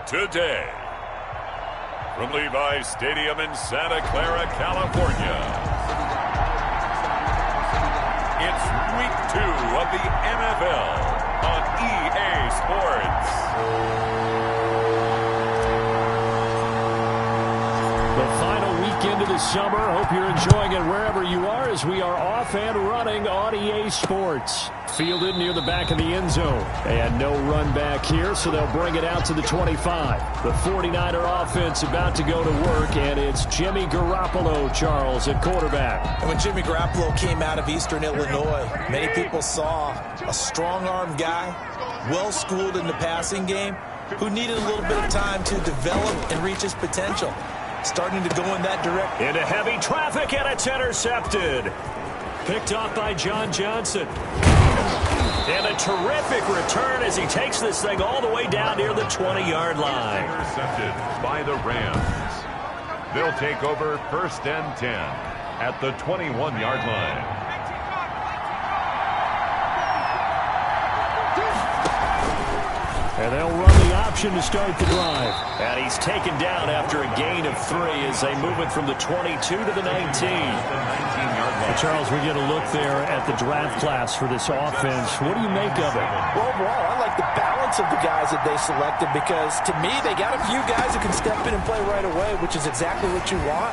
today. From Levi's Stadium in Santa Clara, California, it's Week 2 of the NFL on EA Sports. The final weekend of the summer. Hope you're enjoying it wherever you are as we are off and running on EA Sports. Fielded near the back of the end zone. And no run back here, so they'll bring it out to the 25. The 49er offense about to go to work, and it's Jimmy Garoppolo, Charles, at quarterback. And when Jimmy Garoppolo came out of Eastern Illinois, many people saw a strong-arm guy, well-schooled in the passing game, who needed a little bit of time to develop and reach his potential. Starting to go in that direction. Into heavy traffic, and it's intercepted. Picked off by John Johnson. And a terrific return as he takes this thing all the way down near the 20-yard line. Intercepted by the Rams. They'll take over 1st and 10 at the 21-yard line. And they'll run the option to start the drive. And he's taken down after a gain of 3 as they move it from the 22 to the 19. Well, Charles, we get a look there at the draft class for this offense. What do you make of it? Well, overall, I like the balance of the guys that they selected because, to me, they got a few guys who can step in and play right away, which is exactly what you want.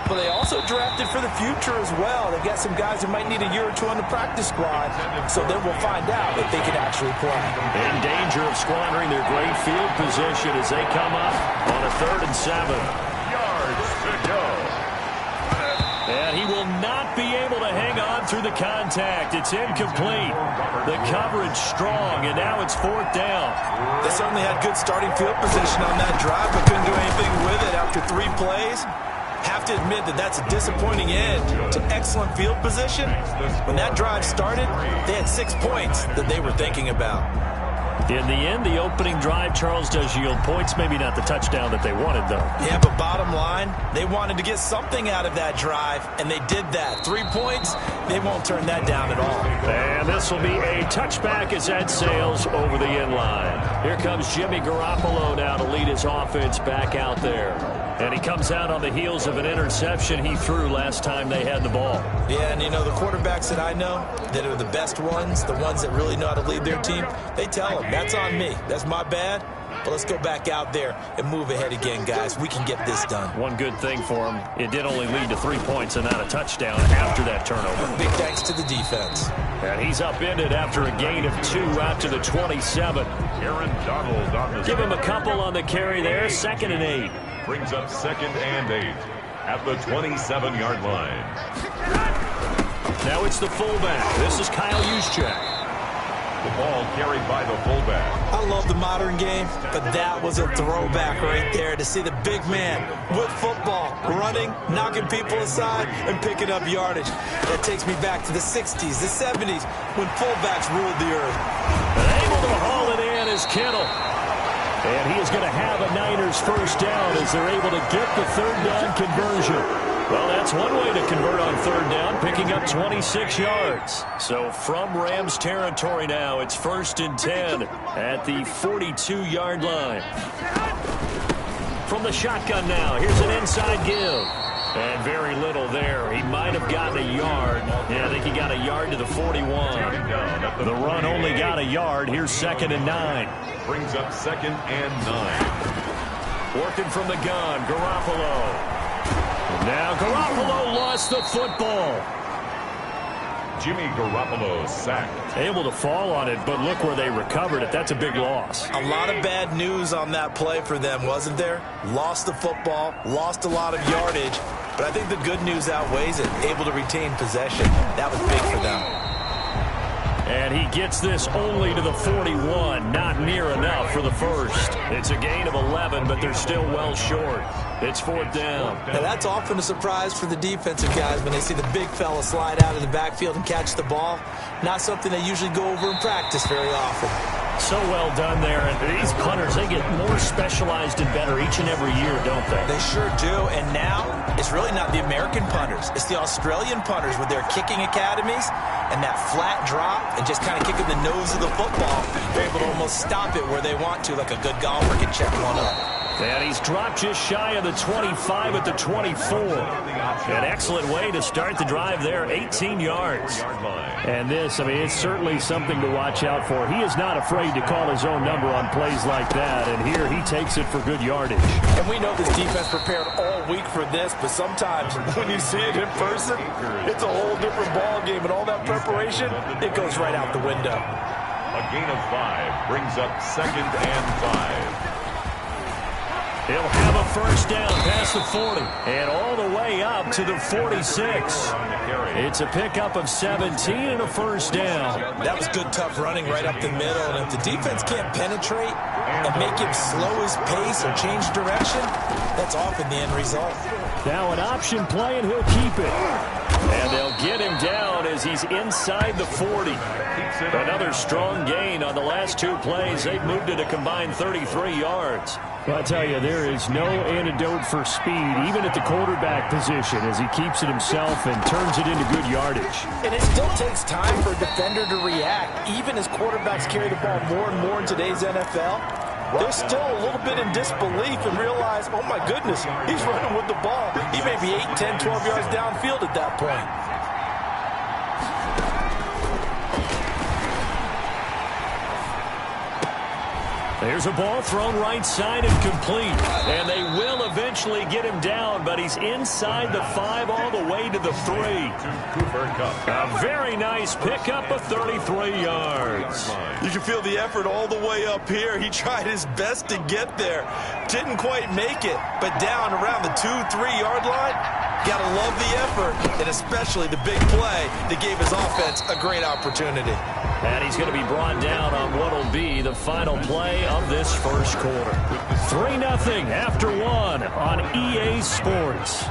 But they also drafted for the future as well. They've got some guys who might need a year or two on the practice squad, so then we'll find out if they can actually play. In danger of squandering their great field position as they come up on a 3rd and 7. Yards to go. And he will not be able to hang on through the contact. It's incomplete. The coverage strong, and now it's 4th down. They certainly had good starting field position on that drive, but couldn't do anything with it after 3 plays. Have to admit that that's a disappointing end to excellent field position. When that drive started, they had 6 points that they were thinking about. In the end, the opening drive, Charles, does yield points. Maybe not the touchdown that they wanted, though. Yeah, but bottom line, they wanted to get something out of that drive, and they did that. 3 points, they won't turn that down at all. And this will be a touchback as that sails over the end line. Here comes Jimmy Garoppolo now to lead his offense back out there. And he comes out on the heels of an interception he threw last time they had the ball. Yeah, and you know, the quarterbacks that I know that are the best ones, the ones that really know how to lead their team, they tell them, that's on me. That's my bad. But let's go back out there and move ahead again, guys. We can get this done. One good thing for him, it did only lead to 3 points and not a touchdown after that turnover. Big thanks to the defense. And he's upended after a gain of 2 out to the 27. Aaron Donald on the Give him a couple on the carry there, 2nd and 8. brings up 2nd and 8 at the 27-yard line. Now it's the fullback. This is Kyle Juszczyk. The ball carried by the fullback. I love the modern game, but that was a throwback right there to see the big man with football, running, knocking people aside, and picking up yardage. That takes me back to the 60s, the 70s, when fullbacks ruled the earth. And able to haul it in is Kittle. And he is going to have a Niners first down as they're able to get the 3rd down conversion. Well, that's one way to convert on 3rd down, picking up 26 yards. So from Rams territory now, it's 1st and 10 at the 42-yard line. From the shotgun now, here's an inside give. And very little there. He might have gotten a yard. Yeah, I think he got a yard to the 41. The run only got a yard. Here's 2nd and 9. Brings up 2nd and 9. Working from the gun, Garoppolo. Now Garoppolo lost the football. Jimmy Garoppolo sacked. Able to fall on it, but look where they recovered it. That's a big loss. A lot of bad news on that play for them, wasn't there? Lost the football, lost a lot of yardage, but I think the good news outweighs it. Able to retain possession. That was big for them. And he gets this only to the 41. Not near enough for the first. It's a gain of 11, but they're still well short. It's 4th down. Now, that's often a surprise for the defensive guys when they see the big fella slide out of the backfield and catch the ball. Not something they usually go over in practice very often. So well done there. And these punters, they get more specialized and better each and every year, don't they? They sure do. And now, it's really not the American punters. It's the Australian punters with their kicking academies. and that flat drop and just kind of kicking the nose of the football, they're able to almost stop it where they want to, like a good golfer can check one up. And he's dropped just shy of the 25 at the 24. An excellent way to start the drive there, 18 yards. And this, I mean, it's certainly something to watch out for. He is not afraid to call his own number on plays like that, and here he takes it for good yardage. And we know this defense prepared all week for this, but sometimes when you see it in person, it's a whole different ball game, and all that preparation, it goes right out the window. A gain of 5 brings up 2nd and 5. He'll have a first down past the 40 and all the way up to the 46. It's a pickup of 17 and a first down. That was good, tough running right up the middle. And if the defense can't penetrate and make him slow his pace or change direction, that's often the end result. Now an option play, and he'll keep it. And they'll get him down as he's inside the 40. Another strong gain on the last 2 plays. They've moved it a combined 33 yards. Well, I tell you, there is no antidote for speed, even at the quarterback position, as he keeps it himself and turns it into good yardage. And it still takes time for a defender to react. Even as quarterbacks carry the ball more and more in today's NFL, they're still a little bit in disbelief and realize, oh my goodness, he's running with the ball. He may be 8, 10, 12 yards downfield at that point. There's a ball thrown right side and complete. And they will eventually get him down, but he's inside the 5 all the way to the 3. A very nice pickup of 33 yards. You can feel the effort all the way up here. He tried his best to get there. Didn't quite make it, but down around the 2-3 yard line, gotta love the effort, and especially the big play that gave his offense a great opportunity. And he's going to be brought down on what will be the final play of this first quarter. 3-0 after 1 on EA Sports.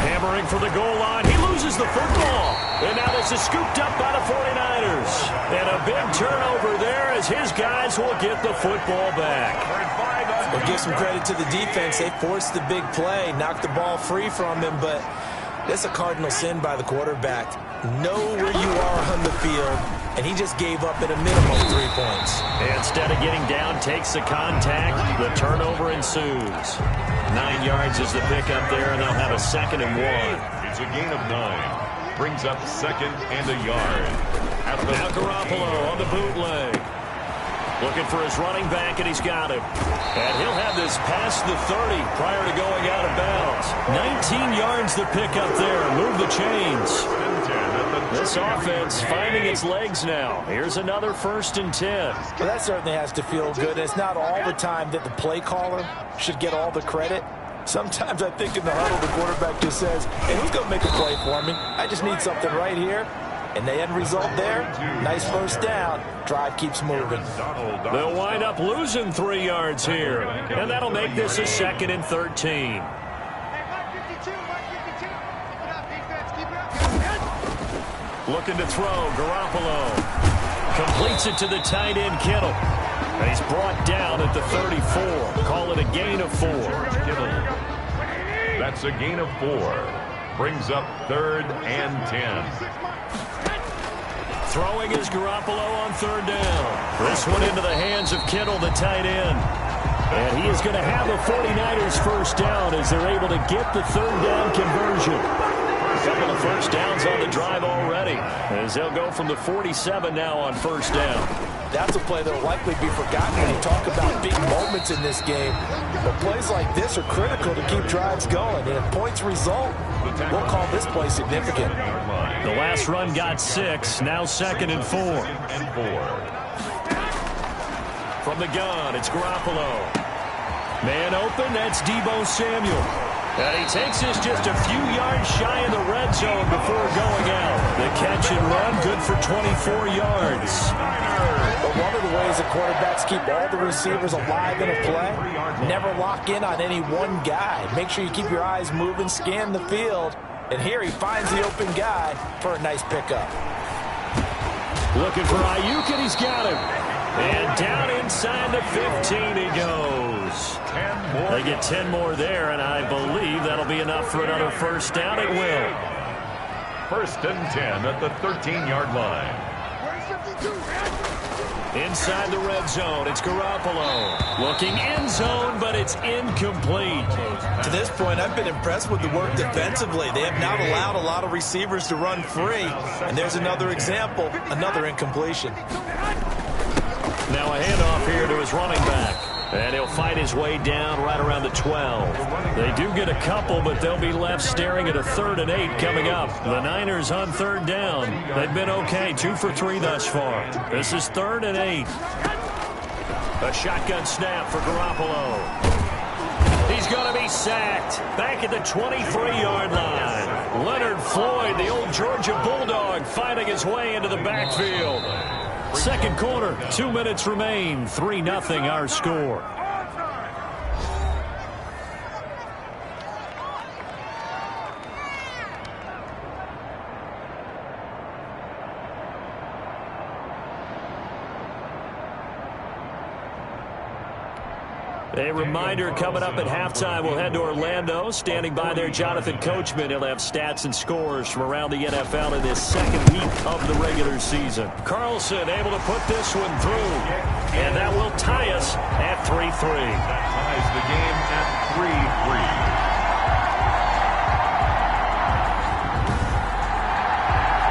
Hammering for the goal line. He loses the football. And now this is scooped up by the 49ers. And a big turnover there as his guys will get the football back. We'll give some credit to the defense. They forced the big play, knocked the ball free from him, but that's a cardinal sin by the quarterback. Know where you are on the field, and he just gave up at a minimum 3 points. Instead of getting down, takes the contact. The turnover ensues. 9 yards is the pickup there, and they'll have a 2nd and 1. It's a gain of 9. Brings up 2nd and a yard. Now Garoppolo on the bootleg. Looking for his running back, and he's got him. And he'll have this past the 30 prior to going out of bounds. 19 yards the pickup there. Move the chains. This offense finding its legs now. Here's another 1st and 10. Well, that certainly has to feel good. It's not all the time that the play caller should get all the credit. Sometimes I think in the huddle, the quarterback just says, hey, who's going to make a play for me? I just need something right here. And the end result there, nice first down. Drive keeps moving. They'll wind up losing 3 yards here. And that'll make this a 2nd and 13. Looking to throw, Garoppolo. Completes it to the tight end, Kittle. And he's brought down at the 34. Call it a gain of 4. That's a gain of 4. Brings up 3rd and 10. Throwing is Garoppolo on 3rd down. This one into the hands of Kittle, the tight end. And he is going to have a 49ers first down as they're able to get the 3rd down conversion. A couple of first downs on the drive already as they'll go from the 47 now on 1st down. That's a play that will likely be forgotten when you talk about big moments in this game. But plays like this are critical to keep drives going. And if points result, we'll call this play significant. The last run got 6, now 2nd and 4. From the gun, it's Garoppolo. Man open, that's Deebo Samuel. And he takes this just a few yards shy of the red zone before going out. The catch and run, good for 24 yards. But one of the ways that quarterbacks keep all the receivers alive in a play, never lock in on any one guy. Make sure you keep your eyes moving, scan the field. And here he finds the open guy for a nice pickup. Looking for Ayuk, and he's got him. And down inside the 15 he goes. goes. They get 10 more there, and I believe that'll be enough for another first down. It will. First and 10 at the 13-yard line. Inside the red zone, it's Garoppolo. Looking end zone, but it's incomplete. To this point, I've been impressed with the work defensively. They have not allowed a lot of receivers to run free. And there's another example, another incompletion. Now a handoff here to his running back. And he'll fight his way down right around the 12. They do get a couple, but they'll be left staring at a 3rd and 8 coming up. The Niners on 3rd down. They've been okay, 2 for 3 thus far. This is 3rd and 8. A shotgun snap for Garoppolo. He's going to be sacked. Back at the 23-yard line. Leonard Floyd, the old Georgia Bulldog, fighting his way into the backfield. Second quarter, 2 minutes remain. 3-0 our score. A reminder coming up at halftime. We'll head to Orlando. Standing by there, Jonathan Coachman. He'll have stats and scores from around the NFL in this second week of the regular season. Carlson able to put this one through. And that will tie us at 3-3. That ties the game at 3-3.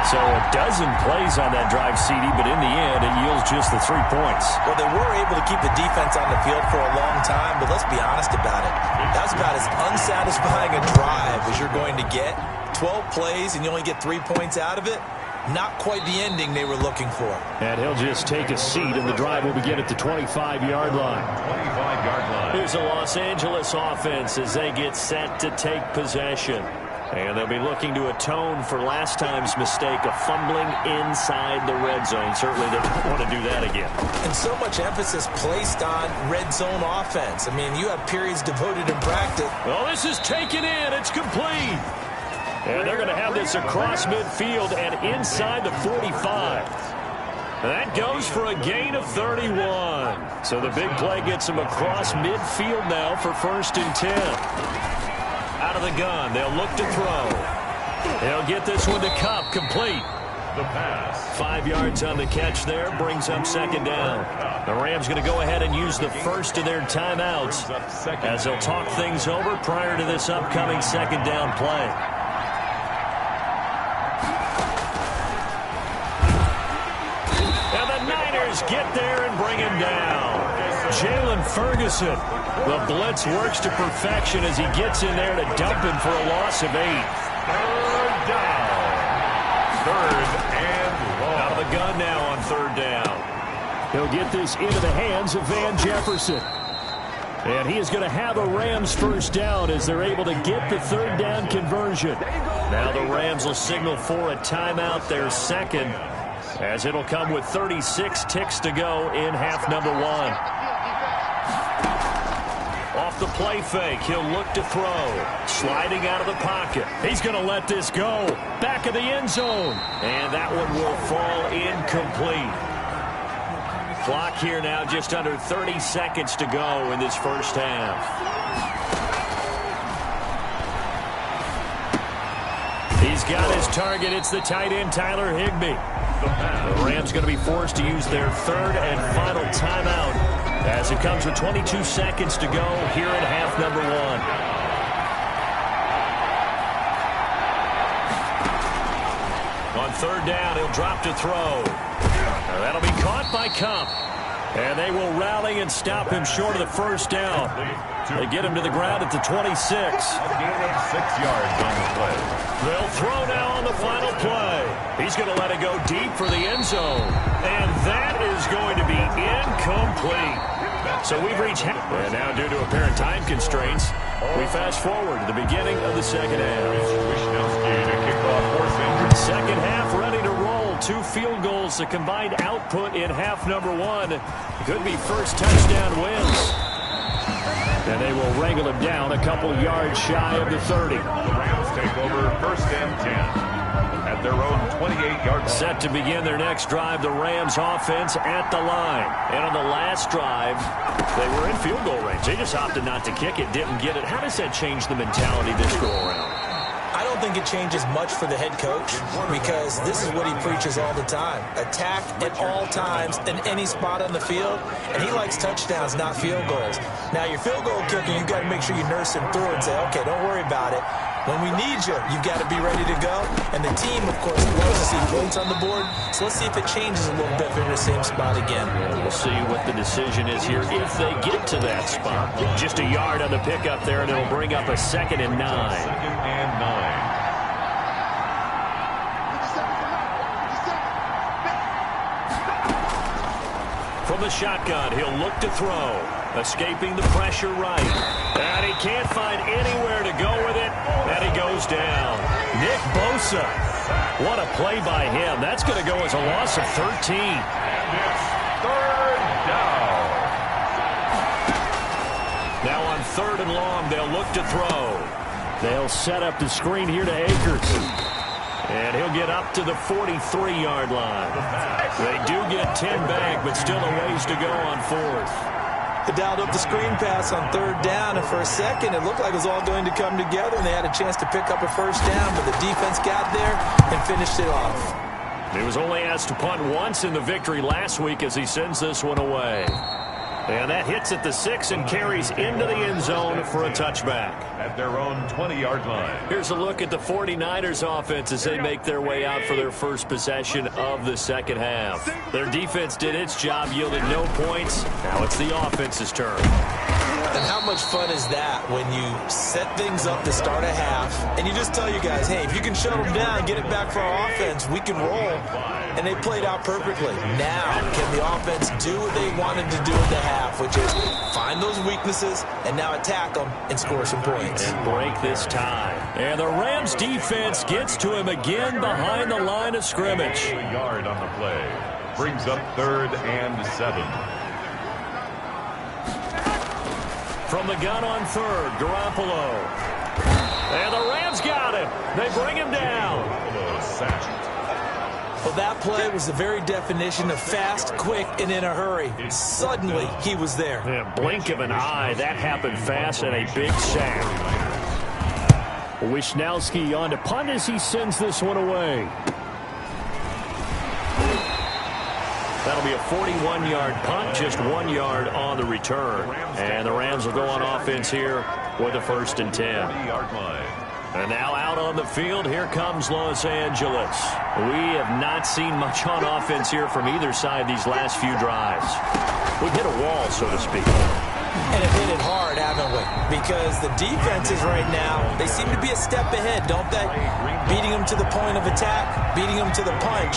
So a dozen plays on that drive, CD, but in the end, it yields just the 3 points. Well, they were able to keep the defense on the field for a long time, but let's be honest about it. That's about as unsatisfying a drive as you're going to get. 12 plays and you only get 3 points out of it. Not quite the ending they were looking for. And he'll just take a seat, and the drive will begin at the 25-yard line. 25-yard line. Here's the Los Angeles offense as they get set to take possession. And they'll be looking to atone for last time's mistake of fumbling inside the red zone. Certainly they don't want to do that again. And so much emphasis placed on red zone offense. I mean, you have periods devoted in practice. Well, this is taken in. It's complete. And they're going to have this across midfield and inside the 45. That goes for a gain of 31. So the big play gets them across midfield now for 1st and 10. Out of the gun, they'll look to throw. They'll get this one to Kupp, complete. The pass. 5 yards on the catch there, brings up 2nd down. The Rams going to go ahead and use the first of their timeouts as they'll talk things over prior to this upcoming 2nd down play. And the Niners get there and bring him down. Jalen Ferguson. The blitz works to perfection as he gets in there to dump him for a loss of 8. 3rd down. 3rd and long. Out of the gun now on 3rd down. He'll get this into the hands of Van Jefferson. And he is going to have a Rams first down as they're able to get the 3rd down conversion. Now the Rams will signal for a timeout, their second, as it'll come with 36 ticks to go in half number 1. Off the play fake, he'll look to throw. Sliding out of the pocket. He's going to let this go. Back of the end zone. And that one will fall incomplete. Clock here now just under 30 seconds to go in this first half. He's got his target. It's the tight end, Tyler Higbee. The Rams going to be forced to use their 3rd and final timeout as it comes with 22 seconds to go here in half number 1. On 3rd down, he'll drop to throw. That'll be caught by Kupp. And they will rally and stop him short of the first down. They get him to the ground at the 26. A gain of 6 yards on the play. They'll throw now on the final play. He's going to let it go deep for the end zone. And that is going to be incomplete. So we've reached half. And now due to apparent time constraints, we fast forward to the beginning of the second half. Second half ready to roll. 2 field goals, the combined output in half number 1. Could be first touchdown wins. And they will wrangle him down a couple yards shy of the 30. The Rams take over 1st and 10 at their own 28-yard line. Set to begin their next drive, the Rams offense at the line. And on the last drive, they were in field goal range. They just opted not to kick it, didn't get it. How does that change the mentality this go around? I don't think it changes much for the head coach because this is what he preaches all the time. Attack at all times in any spot on the field, and he likes touchdowns, not field goals. Now, your field goal kicker, you've got to make sure you nurse him through and say, okay, don't worry about it. When we need you, you've got to be ready to go. And the team, of course, loves to see points on the board. So let's see if it changes a little bit if they're in the same spot again. We'll see what the decision is here if they get to that spot. Just a yard on the pickup there, and it'll bring up a 2nd and 9. 2nd and 9. From the shotgun, he'll look to throw. Escaping the pressure right. And he can't find anywhere to go with it. And he goes down. Nick Bosa. What a play by him. That's going to go as a loss of 13. And it's 3rd down. Now on 3rd and long, they'll look to throw. They'll set up the screen here to Akers. And he'll get up to the 43-yard line. They do get 10 back, but still a ways to go on 4th. They dialed up the screen pass on 3rd down, and for a second it looked like it was all going to come together, and they had a chance to pick up a 1st down, but the defense got there and finished it off. He was only asked to punt once in the victory last week as he sends this one away. And that hits at the 6 and carries into the end zone for a touchback. At their own 20-yard line. Here's a look at the 49ers offense as they make their way out for their first possession of the 2nd half. Their defense did its job, yielded no points. Now it's the offense's turn. And how much fun is that when you set things up to start a half and you just tell you guys, hey, if you can shut them down, get it back for our offense, we can roll. And they played out perfectly. Now, can the offense do what they wanted to do in the half, which is find those weaknesses and now attack them and score some points. And break this tie. And the Rams defense gets to him again behind the line of scrimmage. A yard on the play. Brings up 3rd and 7. From the gun on 3rd, Garoppolo. And the Rams got him. They bring him down. Well, that play was the very definition of fast, quick, and in a hurry. Suddenly, he was there. Yeah, blink of an eye. That happened fast and a big sack. Wisnowski on to punt as he sends this one away. That'll be a 41-yard punt, just 1 yard on the return. And the Rams will go on offense here with a 1st and 10. And now out on the field, here comes Los Angeles. We have not seen much on offense here from either side these last few drives. We've hit a wall, so to speak. And have hit it hard, haven't we? Because the defenses right now, they seem to be a step ahead, don't they? Beating them to the point of attack, beating them to the punch.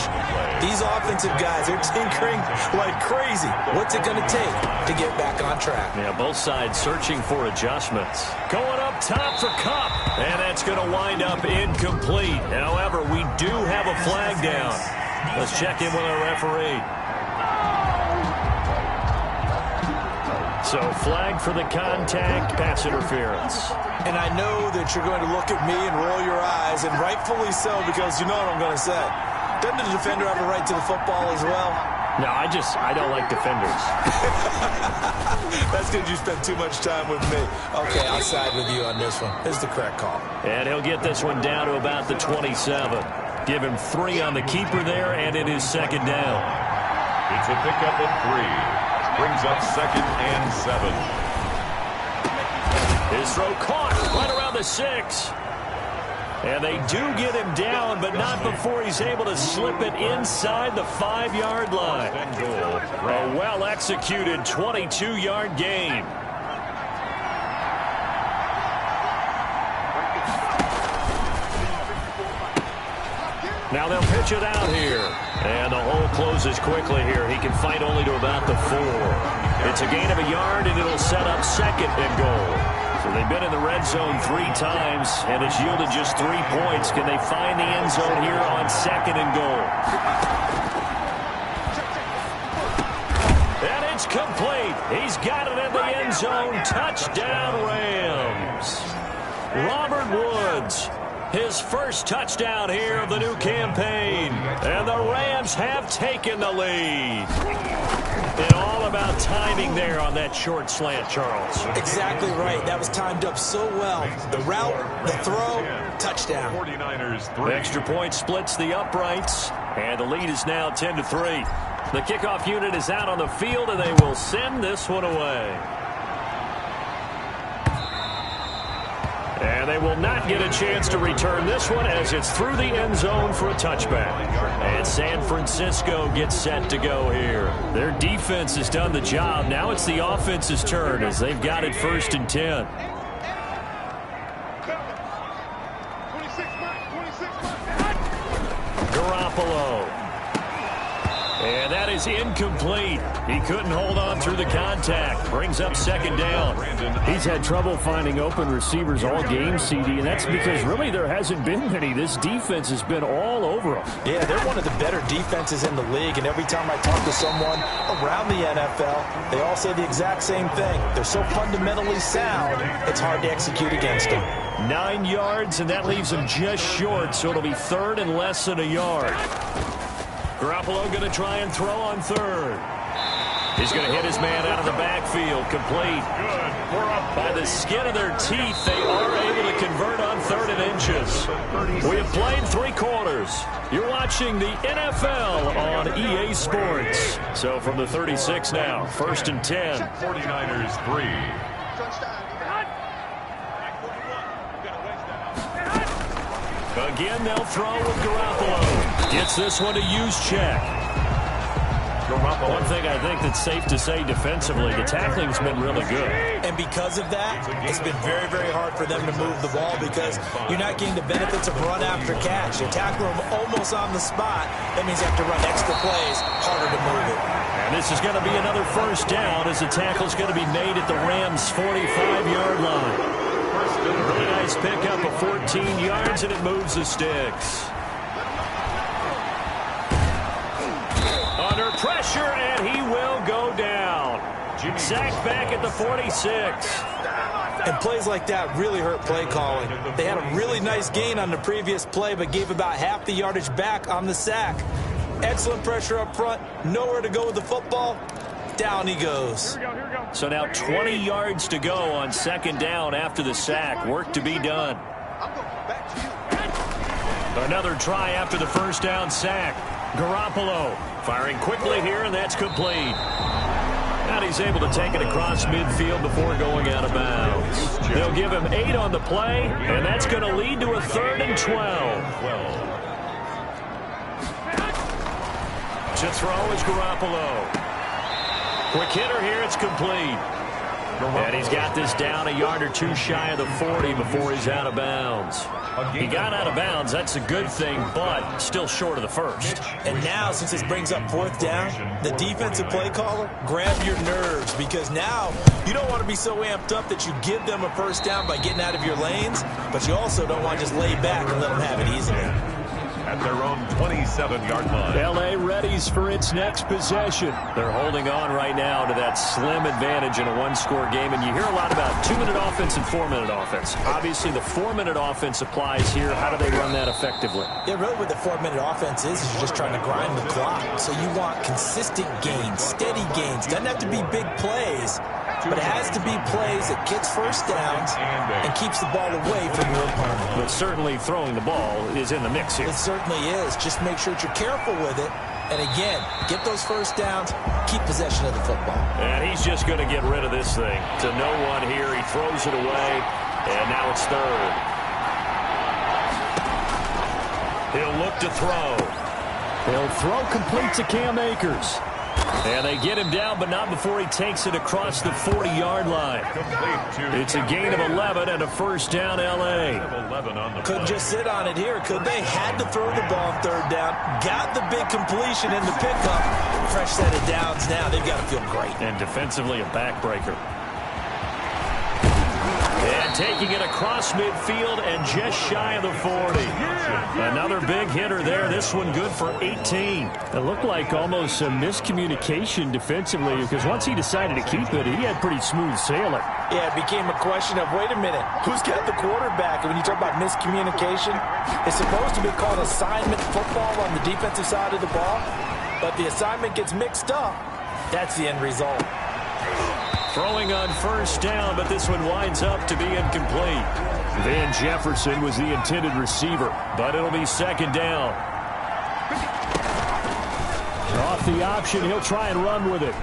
These offensive guys are tinkering like crazy. What's it going to take to get back on track? Yeah, both sides searching for adjustments. Going up top for Kupp. And that's going to wind up incomplete. However, we do have a flag down. Let's check in with our referee. So flag for the contact, pass interference. And I know that you're going to look at me and roll your eyes, and rightfully so, because you know what I'm going to say. Doesn't the defender have a right to the football as well? No, I don't like defenders. That's because you spent too much time with me. Okay, I'll side with you on this one. This is the correct call. And he'll get this one down to about the 27. Give him 3 on the keeper there, and it is 2nd down. It's a pickup of 3. Brings up 2nd and 7. His throw caught right around the 6. And they do get him down, but not before he's able to slip it inside the 5-yard line. A well-executed 22-yard gain. Now they'll pitch it out here. And the hole closes quickly here. He can fight only to about the 4. It's a gain of a yard, and it'll set up 2nd and goal. So they've been in the red zone 3 times, and it's yielded just 3 points. Can they find the end zone here on 2nd and goal? And It's complete. He's got it in the end zone. Touchdown, Rams. Robert Woods, his first touchdown here of the new campaign. And the Rams have taken the lead. And all about timing there on that short slant, Charles. Exactly right. That was timed up so well. The route, the throw, touchdown. 49ers 3. Extra point splits the uprights, and the lead is now 10-3. The kickoff unit is out on the field, and they will send this one away. And they will not get a chance to return this one as it's through the end zone for a touchback. And San Francisco gets set to go here. Their defense has done the job. Now it's the offense's turn as they've got it 1st and 10. Garoppolo. And that is incomplete. He couldn't hold on through the contact. Brings up 2nd down. He's had trouble finding open receivers all game, CD, and that's because really there hasn't been many. This defense has been all over them. Yeah, they're one of the better defenses in the league, and every time I talk to someone around the NFL, they all say the exact same thing. They're so fundamentally sound, it's hard to execute against them. 9 yards, and that leaves him just short, so it'll be 3rd and less than a yard. Garoppolo going to try and throw on 3rd. He's going to hit his man out of the backfield. Complete. By the skin of their teeth, they are able to convert on 3rd and inches. We have played 3 quarters. You're watching the NFL on EA Sports. So from the 36 now, 1st and 10. 49ers 3. Again, they'll throw with Garoppolo. Gets this one to Juszczyk. One thing I think that's safe to say defensively, the tackling's been really good. And because of that, it's been very, very hard for them to move the ball because you're not getting the benefits of run after catch. You tackle them almost on the spot. That means you have to run extra plays, harder to move it. And this is going to be another 1st down as the tackle's going to be made at the Rams' 45-yard line. Really nice pickup of 14 yards, and it moves the sticks. Under pressure, and he will go down. Sacked back at the 46. And plays like that really hurt play calling. They had a really nice gain on the previous play, but gave about half the yardage back on the sack. Excellent pressure up front. Nowhere to go with the football. Down he goes. So now 20 yards to go on 2nd down after the sack. Work to be done. Another try after the 1st down sack. Garoppolo firing quickly here, and that's complete. And he's able to take it across midfield before going out of bounds. They'll give him 8 on the play, and that's going to lead to a 3rd and 12. To throw is Garoppolo. Quick hitter here, it's complete. And he's got this down a yard or 2 shy of the 40 before he's out of bounds. He got out of bounds, that's a good thing, but still short of the 1st. And now, since this brings up 4th down, the defensive play caller, grab your nerves, because now you don't want to be so amped up that you give them a 1st down by getting out of your lanes, but you also don't want to just lay back and let them have it easily. At their own 27-yard line. L.A. readies for its next possession. They're holding on right now to that slim advantage in a 1-score game, and you hear a lot about 2-minute offense and 4-minute offense. Obviously, the 4-minute offense applies here. How do they run that effectively? Yeah, really what the 4-minute offense is you're just trying to grind the clock. So you want consistent gains, steady gains. Doesn't have to be big plays, but it has to be plays that gets 1st downs and keeps the ball away from your opponent. But certainly throwing the ball is in the mix here. It certainly is. Just make sure that you're careful with it. And again, get those 1st downs, keep possession of the football. And he's just going to get rid of this thing. To no one here. He throws it away, and now it's 3rd. He'll look to throw. He'll throw complete to Cam Akers. And they get him down, but not before he takes it across the 40-yard line. It's a gain of 11 and a 1st down, L.A. Couldn't just sit on it here, could they? Had to throw the ball on 3rd down. Got the big completion in the pickup. Fresh set of downs now. They've got to feel great. And defensively, a backbreaker. And taking it across midfield and just shy of the 40. Another big hitter there. This one good for 18. It looked like almost a miscommunication defensively because once he decided to keep it, he had pretty smooth sailing. Yeah, it became a question of, wait a minute, who's got the quarterback? And when you talk about miscommunication, it's supposed to be called assignment football on the defensive side of the ball. But the assignment gets mixed up. That's the end result. Throwing on first down, but this one winds up to be incomplete. Van Jefferson was the intended receiver, but it'll be second down. Off the option, he'll try and run with it.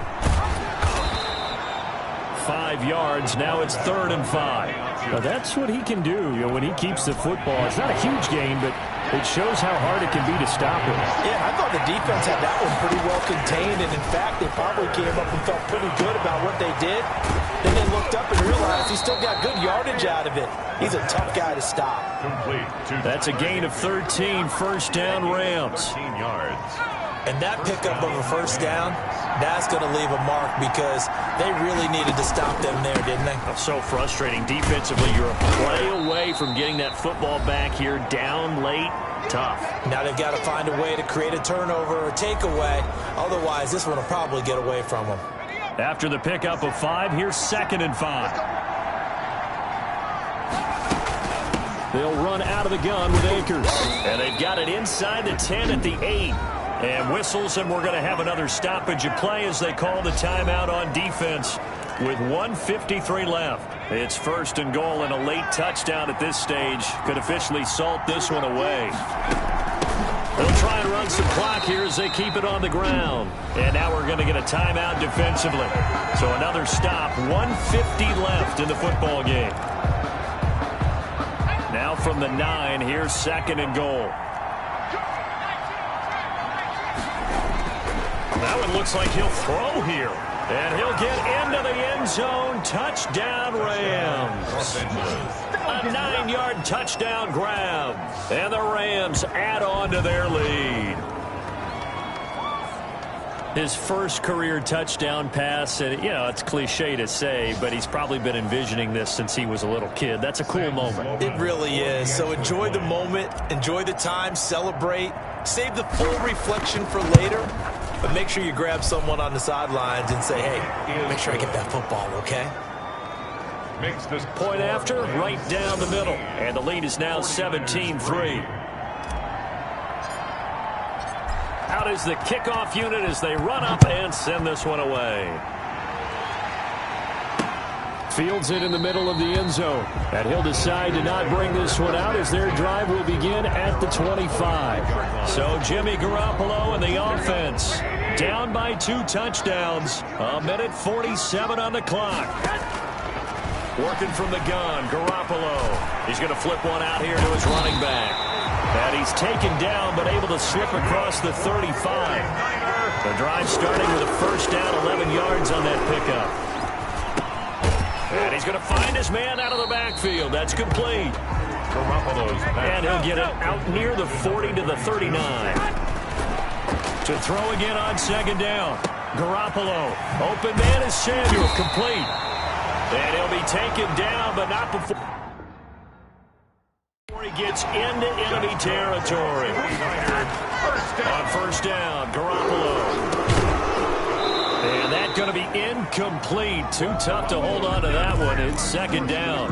5 yards, now it's 3rd and 5. Now that's what he can do, when he keeps the football. It's not a huge gain, but it shows how hard it can be to stop him. Yeah, I thought the defense had that one pretty well contained, and in fact, they probably came up and felt pretty good about what they did. Then they looked up and realized he still got good yardage out of it. He's a tough guy to stop. That's a gain of 13, first down Rams. 13 yards. And that pickup of a first down, that's going to leave a mark because they really needed to stop them there, didn't they? So frustrating. Defensively, you're a play away from getting that football back here down late. Tough. Now they've got to find a way to create a turnover or takeaway. Otherwise, this one will probably get away from them. After the pickup of 5, here's 2nd and 5. They'll run out of the gun with Akers. And they've got it inside the 10 at the 8. And whistles, and we're going to have another stoppage of play as they call the timeout on defense with 1:53 left. It's 1st and goal, and a late touchdown at this stage could officially salt this one away. They'll try and run some clock here as they keep it on the ground. And now we're going to get a timeout defensively. So another stop, 1:50 left in the football game. Now from the 9, here's 2nd and goal. That one looks like he'll throw here. And he'll get into the end zone. Touchdown, Rams. A 9-yard touchdown grab. And the Rams add on to their lead. His first career touchdown pass, and it's cliche to say, but he's probably been envisioning this since he was a little kid. That's a cool moment. It really is. So enjoy the moment, enjoy the time, celebrate, save the full reflection for later, but make sure you grab someone on the sidelines and say, hey, make sure I get that football, okay? Makes this point after, right down the middle, and the lead is now 17-3. Out is the kickoff unit as they run up and send this one away. Fields it in the middle of the end zone. And he'll decide to not bring this one out as their drive will begin at the 25. So Jimmy Garoppolo and the offense down by 2 touchdowns. 1:47 on the clock. Working from the gun, Garoppolo. He's going to flip one out here to his running back. And he's taken down, but able to slip across the 35. The drive starting with a first down, 11 yards on that pickup. And he's going to find his man out of the backfield. That's complete. And he'll get it out near the 40 to the 39. To throw again on 2nd down. Garoppolo. Open man is Samuel. Complete. And he'll be taken down, but not before he gets into enemy territory. On first down, Garoppolo. And that's going to be incomplete. Too tough to hold on to that one. It's 2nd down.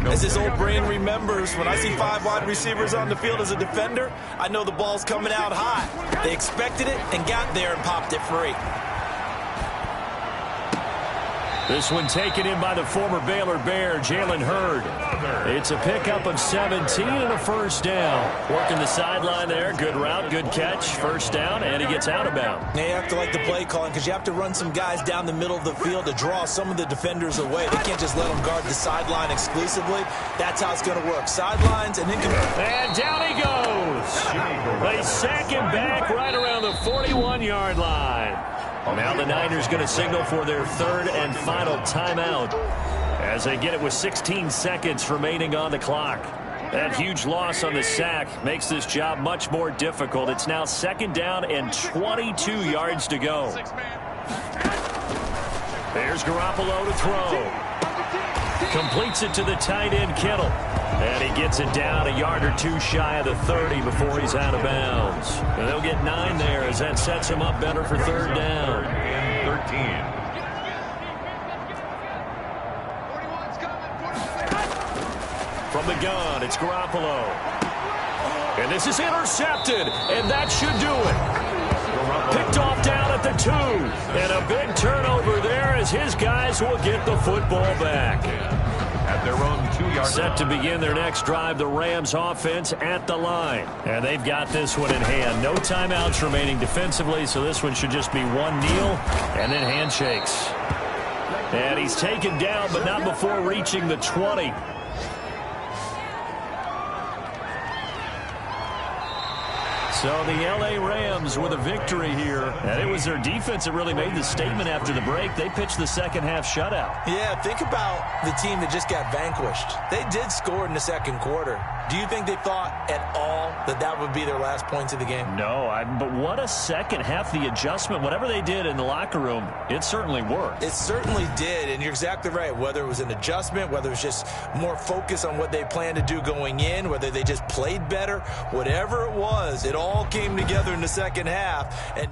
As his old brain remembers, when I see 5 wide receivers on the field as a defender, I know the ball's coming out high. They expected it and got there and popped it free. This one taken in by the former Baylor Bear, Jalen Hurd. It's a pickup of 17 and a first down. Working the sideline there. Good route, good catch. First down, and he gets out of bounds. They have to like the play calling because you have to run some guys down the middle of the field to draw some of the defenders away. They can't just let them guard the sideline exclusively. That's how it's going to work. Sidelines and then... And down he goes. They sack him back right around the 41-yard line. Now the Niners going to signal for their 3rd and final timeout as they get it with 16 seconds remaining on the clock. That huge loss on the sack makes this job much more difficult. It's now 2nd down and 22 yards to go. There's Garoppolo to throw. Completes it to the tight end, Kittle. And he gets it down a yard or two shy of the 30 before he's out of bounds. And they'll get 9 there as that sets him up better for third down. And 13. From the gun, it's Garoppolo. And this is intercepted, and that should do it. Picked off down at the 2. And a big turnover there as his guys will get the football back. At their own 2-yard Set to begin their next drive, the Rams offense at the line. And they've got this one in hand. No timeouts remaining defensively, so this one should just be one kneel and then handshakes. And he's taken down, but not before reaching the 20. So the L.A. Rams with a victory here. And it was their defense that really made the statement after the break. They pitched the second-half shutout. Yeah, think about the team that just got vanquished. They did score in the second quarter. Do you think they thought at all that that would be their last points of the game? No, but what a second half. The adjustment, whatever they did in the locker room, it certainly worked. It certainly did, and you're exactly right. Whether it was an adjustment, whether it was just more focus on what they planned to do going in, whether they just played better, whatever it was, it all came together in the second half. And